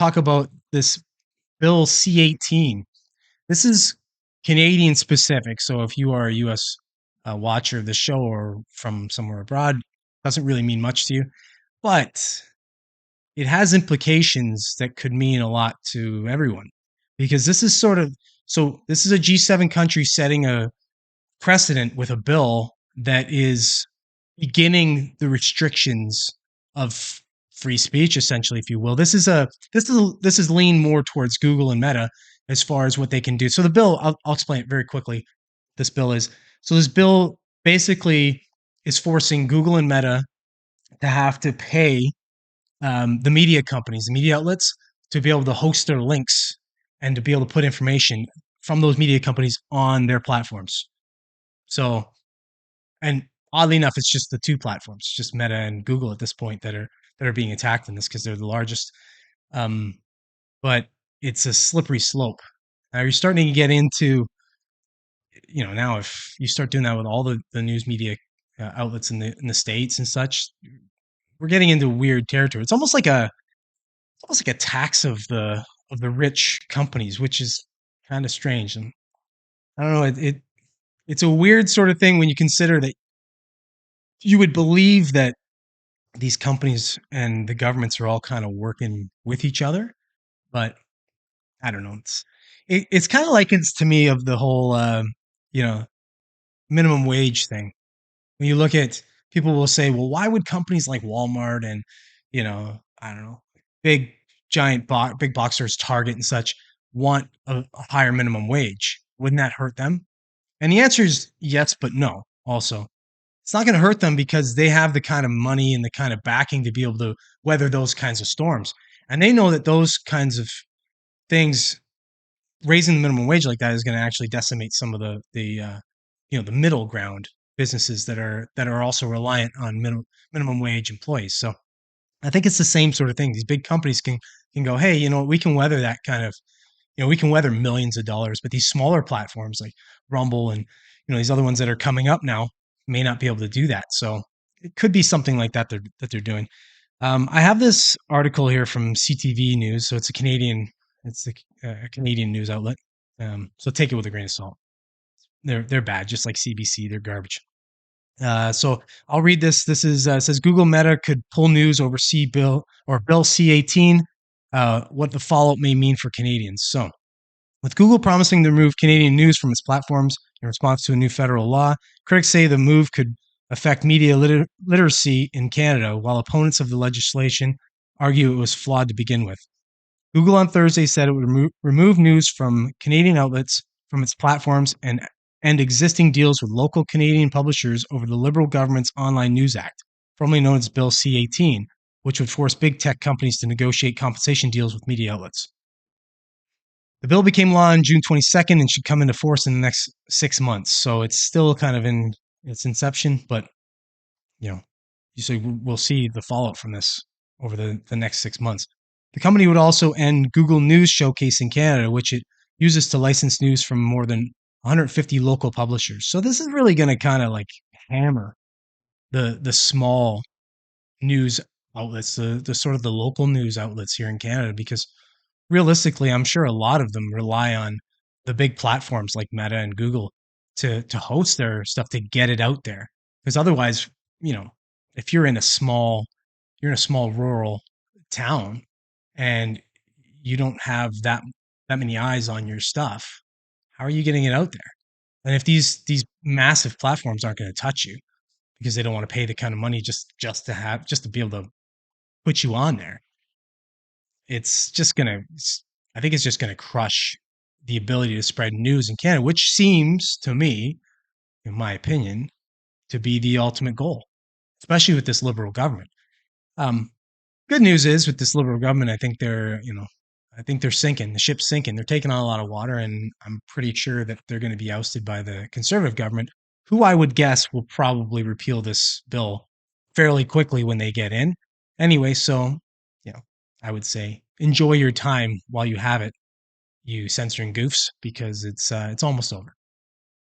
talk about this Bill C18. This is Canadian specific. So if you are a US watcher of the show or from somewhere abroad, doesn't really mean much to you. But it has implications that could mean a lot to everyone because this is a G7 country setting a precedent with a bill that is beginning the restrictions of free speech, essentially, if you will. This is lean more towards Google and Meta as far as what they can do. So the bill, I'll explain it very quickly. This bill is this bill basically is forcing Google and Meta to have to pay the media companies, the media outlets, to be able to host their links and to be able to put information from those media companies on their platforms. So, and oddly enough, it's just the two platforms, just Meta and Google at this point that are being attacked in this because they're the largest. Um, but it's a slippery slope. Now you're starting to get into, now if you start doing that with all the news media outlets in the states and such, we're getting into weird territory. It's almost like a tax of the rich companies, which is kind of strange. And I don't know, it's a weird sort of thing when you consider that you would believe that these companies and the governments are all kind of working with each other, but I don't know. It's kind of like it's to me of the whole you know minimum wage thing. When you look at people will say, well, why would companies like Walmart and I don't know, big big boxers, Target and such want a higher minimum wage? Wouldn't that hurt them? And the answer is yes, but no. Also, it's not going to hurt them because they have the kind of money and the kind of backing to be able to weather those kinds of storms. And they know that those kinds of things, raising the minimum wage like that, is going to actually decimate some of the middle ground businesses that are also reliant on minimum wage employees. So I think it's the same sort of thing. These big companies can go, hey, we can weather that kind of, we can weather millions of dollars, but these smaller platforms like Rumble and these other ones that are coming up now may not be able to do that. So it could be something like that they're doing. I have this article here from CTV News, so it's a Canadian news outlet. So take it with a grain of salt. They're bad, just like CBC. They're garbage. So I'll read this. This is says Google Meta could pull news over Bill C18. What the fallout may mean for Canadians. So, with Google promising to remove Canadian news from its platforms in response to a new federal law, critics say the move could affect media literacy in Canada, while opponents of the legislation argue it was flawed to begin with. Google on Thursday said it would remove news from Canadian outlets from its platforms and end existing deals with local Canadian publishers over the Liberal government's Online News Act, formerly known as Bill C18, which would force big tech companies to negotiate compensation deals with media outlets. The bill became law on June 22nd and should come into force in the next 6 months. So it's still kind of in its inception, but so we'll see the fallout from this over the next 6 months. The company would also end Google News Showcase in Canada, which it uses to license news from more than 150 local publishers. So this is really going to kind of like hammer the small news outlets, the sort of the local news outlets here in Canada, because realistically, I'm sure a lot of them rely on the big platforms like Meta and Google to host their stuff to get it out there. Because otherwise, if you're in a small rural town and you don't have that many eyes on your stuff, how are you getting it out there? And if these massive platforms aren't going to touch you because they don't want to pay the kind of money just to be able to put you on there, it's just gonna I think it's just gonna crush the ability to spread news in Canada, which seems to me, in my opinion, to be the ultimate goal, especially with this Liberal government. Um, Good news is with this Liberal government, I think they're sinking. The ship's sinking. They're taking on a lot of water, and I'm pretty sure that they're going to be ousted by the Conservative government, who I would guess will probably repeal this bill fairly quickly when they get in. Anyway, so you know, I would say enjoy your time while you have it, you censoring goofs, because it's almost over.